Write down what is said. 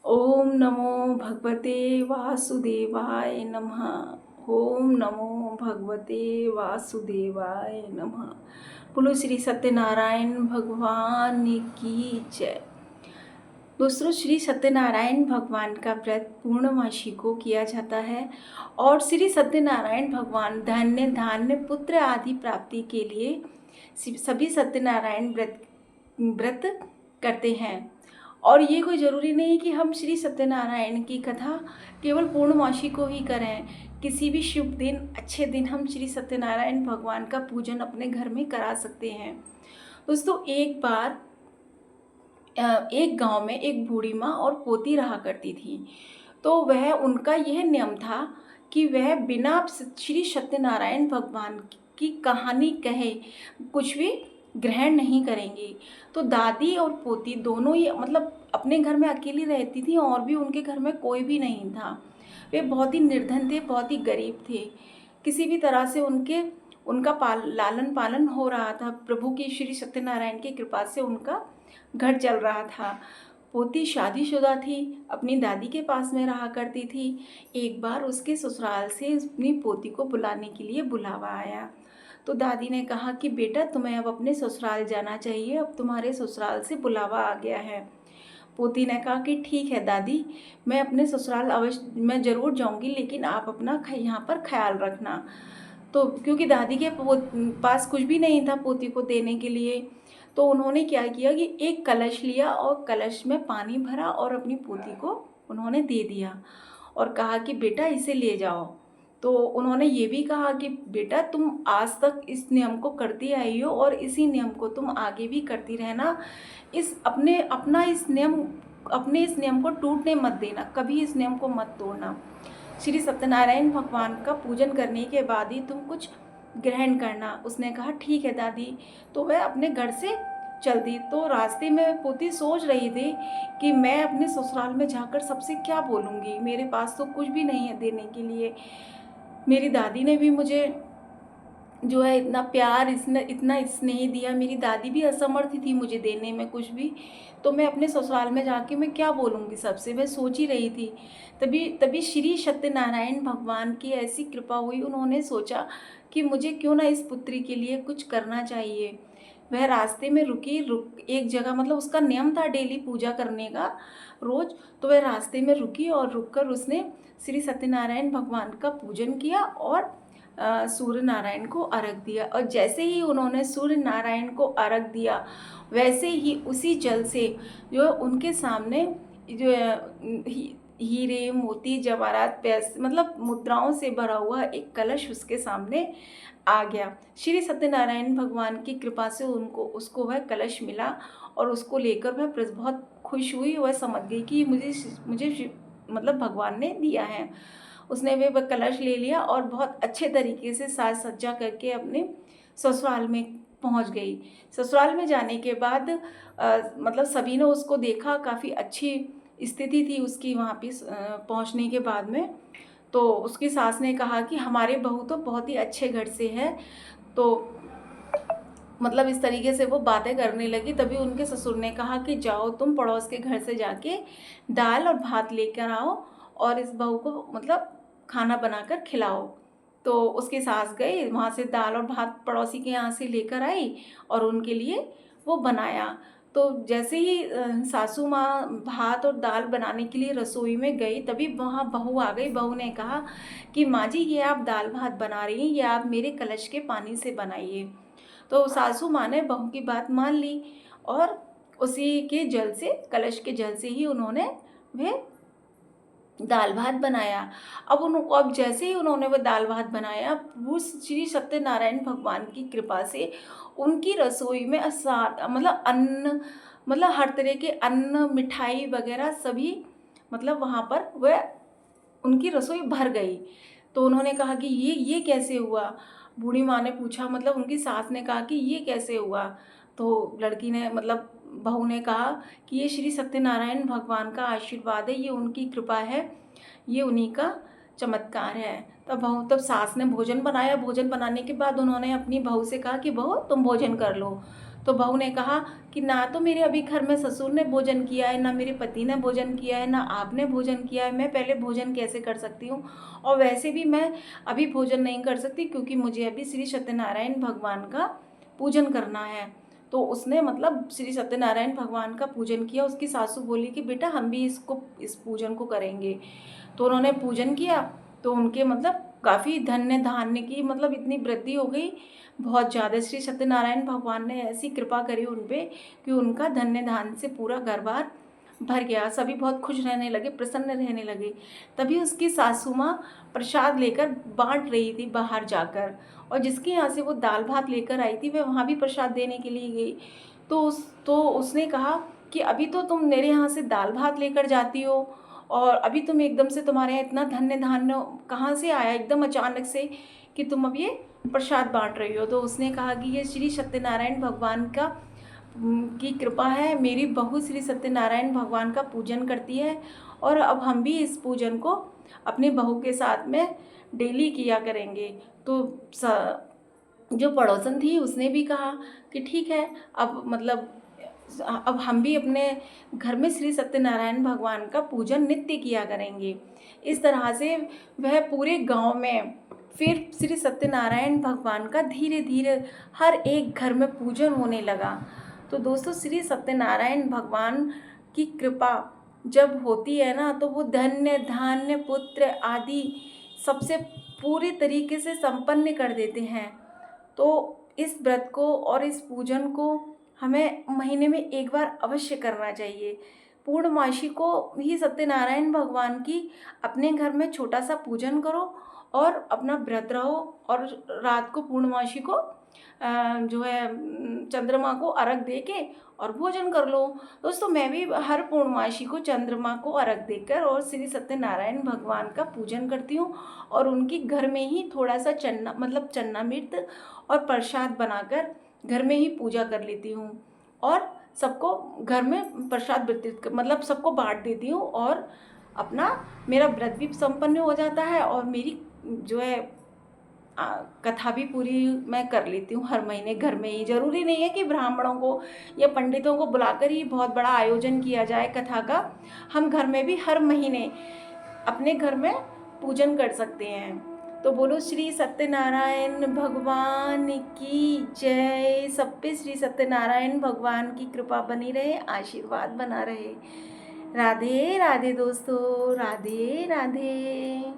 ओम नमो भगवते वासुदेवाय नमः। ओम नमो भगवते वासुदेवाय नमः। बोलो श्री सत्यनारायण भगवान की जय। दोस्तों, श्री सत्यनारायण भगवान का व्रत पूर्णमासी को किया जाता है और श्री सत्यनारायण भगवान धन्य धान्य पुत्र आदि प्राप्ति के लिए सभी सत्यनारायण व्रत करते हैं। और ये कोई ज़रूरी नहीं कि हम श्री सत्यनारायण की कथा केवल पूर्णमासी को ही करें। किसी भी शुभ दिन, अच्छे दिन हम श्री सत्यनारायण भगवान का पूजन अपने घर में करा सकते हैं। दोस्तों, एक बार एक गांव में एक बूढ़ी माँ और पोती रहा करती थी। तो वह उनका यह नियम था कि वह बिना श्री सत्यनारायण भगवान की कहानी कहे कुछ भी ग्रहण नहीं करेंगी। तो दादी और पोती दोनों ही अपने घर में अकेली रहती थी और भी उनके घर में कोई भी नहीं था। वे बहुत ही निर्धन थे, बहुत ही गरीब थे। किसी भी तरह से उनका लालन पालन हो रहा था। प्रभु की श्री सत्यनारायण की कृपा से उनका घर चल रहा था। पोती शादीशुदा थी, अपनी दादी के पास में रहा करती थी। एक बार उसके ससुराल से अपनी पोती को बुलाने के लिए बुलावा आया। तो दादी ने कहा कि बेटा, तुम्हें अब अपने ससुराल जाना चाहिए, अब तुम्हारे ससुराल से बुलावा आ गया है। पोती ने कहा कि ठीक है दादी, मैं अपने ससुराल अवश्य मैं ज़रूर जाऊंगी, लेकिन आप अपना यहाँ पर ख्याल रखना। तो क्योंकि दादी के पास कुछ भी नहीं था पोती को देने के लिए, तो उन्होंने क्या किया कि एक कलश लिया और कलश में पानी भरा और अपनी पोती को उन्होंने दे दिया और कहा कि बेटा इसे ले जाओ। तो उन्होंने ये भी कहा कि बेटा, तुम आज तक इस नियम को करती आई हो और इसी नियम को तुम आगे भी करती रहना। अपने इस नियम को टूटने मत देना, कभी इस नियम को मत तोड़ना। श्री सत्यनारायण भगवान का पूजन करने के बाद ही तुम कुछ ग्रहण करना। उसने कहा ठीक है दादी। तो वह अपने घर से चल दी। तो रास्ते में पोती सोच रही थी कि मैं अपने ससुराल में जाकर सबसे क्या बोलूँगी, मेरे पास तो कुछ भी नहीं है देने के लिए। मेरी दादी ने भी मुझे जो है इतना प्यार, इसने इतना स्नेह दिया, मेरी दादी भी असमर्थ थी मुझे देने में कुछ भी। तो मैं अपने ससुराल में जाके मैं क्या बोलूँगी सबसे, मैं सोच ही रही थी। तभी तभी श्री सत्यनारायण भगवान की ऐसी कृपा हुई, उन्होंने सोचा कि मुझे क्यों ना इस पुत्री के लिए कुछ करना चाहिए। वह रास्ते में रुक एक जगह, उसका नियम था डेली पूजा करने का रोज़। तो वह रास्ते में रुकी और रुककर उसने श्री सत्यनारायण भगवान का पूजन किया और सूर्य नारायण को अर्घ दिया। और जैसे ही उन्होंने सूर्य नारायण को अर्घ दिया, वैसे ही उसी जल से जो उनके सामने जो हीरे मोती जवाहरात पैसे मुद्राओं से भरा हुआ एक कलश उसके सामने आ गया। श्री सत्यनारायण भगवान की कृपा से उसको वह कलश मिला और उसको लेकर वह बहुत खुश हुई। वह समझ गई कि मुझे मुझे भगवान ने दिया है। उसने वह कलश ले लिया और बहुत अच्छे तरीके से साज सज्जा करके अपने ससुराल में पहुंच गई। ससुराल में जाने के बाद सभी ने उसको देखा, काफ़ी अच्छी स्थिति थी उसकी वहाँ पे पहुँचने के बाद में। तो उसकी सास ने कहा कि हमारे बहू तो बहुत ही अच्छे घर से है। तो इस तरीके से वो बातें करने लगी। तभी उनके ससुर ने कहा कि जाओ तुम पड़ोस के घर से जाके दाल और भात लेकर आओ और इस बहू को खाना बनाकर खिलाओ। तो उसकी सास गई, वहाँ से दाल और भात पड़ोसी के यहाँ से लेकर आई और उनके लिए वो बनाया। तो जैसे ही सासू माँ भात और दाल बनाने के लिए रसोई में गई, तभी वहाँ बहू आ गई। बहू ने कहा कि माँ जी, ये आप दाल भात बना रही हैं, ये आप मेरे कलश के पानी से बनाइए। तो सासू माँ ने बहू की बात मान ली और उसी के जल से, कलश के जल से ही उन्होंने वह दाल भात बनाया। अब जैसे ही उन्होंने वह दाल भात बनाया, वो श्री सत्यनारायण भगवान की कृपा से उनकी रसोई में अन्न, हर तरह के अन्न, मिठाई वगैरह सभी वहाँ पर वह उनकी रसोई भर गई। तो उन्होंने कहा कि ये कैसे हुआ। बूढ़ी माँ ने पूछा, उनकी सास ने कहा कि ये कैसे हुआ। तो लड़की ने बहू ने कहा कि ये श्री सत्यनारायण भगवान का आशीर्वाद है, ये उनकी कृपा है, ये उन्हीं का चमत्कार है। तब सास ने भोजन बनाया। भोजन बनाने के बाद उन्होंने अपनी बहू से कहा कि बहू, तुम भोजन कर लो। तो बहू ने कहा कि ना तो मेरे अभी घर में ससुर ने भोजन किया है, ना मेरे पति ने भोजन किया है, ना आपने भोजन किया है, मैं पहले भोजन कैसे कर सकती हूँ। और वैसे भी मैं अभी भोजन नहीं कर सकती क्योंकि मुझे अभी श्री सत्यनारायण भगवान का पूजन करना है। तो उसने मतलब श्री सत्यनारायण भगवान का पूजन किया। उसकी सासू बोली कि बेटा हम भी इस पूजन को करेंगे। तो उन्होंने पूजन किया, तो उनके मतलब काफ़ी धन्य धान्य की मतलब इतनी वृद्धि हो गई, बहुत ज़्यादा। श्री सत्यनारायण भगवान ने ऐसी कृपा करी उन पे कि उनका धन्य धान्य से पूरा घर बार भर गया। सभी बहुत खुश रहने लगे, प्रसन्न रहने लगे। तभी उसकी सासू माँ प्रसाद लेकर बांट रही थी बाहर जाकर, और जिसके यहाँ से वो दाल भात लेकर आई थी वह वहाँ भी प्रसाद देने के लिए गई। तो उसने कहा कि अभी तो तुम मेरे यहाँ से दाल भात लेकर जाती हो, और अभी तुम एकदम से तुम्हारे यहाँ इतना धन्य धान्य कहाँ से आया एकदम अचानक से कि तुम अब ये प्रसाद बांट रही हो। तो उसने कहा कि ये श्री सत्यनारायण भगवान की कृपा है। मेरी बहू श्री सत्यनारायण भगवान का पूजन करती है, और अब हम भी इस पूजन को अपने बहू के साथ में डेली किया करेंगे। तो जो पड़ोसन थी उसने भी कहा कि ठीक है, अब हम भी अपने घर में श्री सत्यनारायण भगवान का पूजन नित्य किया करेंगे। इस तरह से वह पूरे गांव में फिर श्री सत्यनारायण भगवान का धीरे धीरे हर एक घर में पूजन होने लगा। तो दोस्तों, श्री सत्यनारायण भगवान की कृपा जब होती है ना, तो वो धन्य धान्य पुत्र आदि सबसे पूरे तरीके से संपन्न कर देते हैं। तो इस व्रत को और इस पूजन को हमें महीने में एक बार अवश्य करना चाहिए। पूर्णमासी को ही सत्यनारायण भगवान की अपने घर में छोटा सा पूजन करो और अपना व्रत रहो, और रात को पूर्णमासी को जो है चंद्रमा को अर्घ दे के और भोजन कर लो। दोस्तों, मैं भी हर पूर्णमासी को चंद्रमा को अर्घ देकर और श्री सत्यनारायण भगवान का पूजन करती हूँ, और उनकी घर में ही थोड़ा सा चन्ना मृत और प्रसाद बनाकर घर में ही पूजा कर लेती हूँ, और सबको घर में प्रसाद वितरित मतलब सबको बांट देती हूँ, और अपना मेरा व्रत भी संपन्न हो जाता है, और मेरी जो है कथा भी पूरी मैं कर लेती हूँ हर महीने घर में ही। ज़रूरी नहीं है कि ब्राह्मणों को या पंडितों को बुलाकर ही बहुत बड़ा आयोजन किया जाए कथा का। हम घर में भी हर महीने अपने घर में पूजन कर सकते हैं। तो बोलो श्री सत्यनारायण भगवान की जय। सब पे श्री सत्यनारायण भगवान की कृपा बनी रहे, आशीर्वाद बना रहे। राधे राधे दोस्तों, राधे राधे।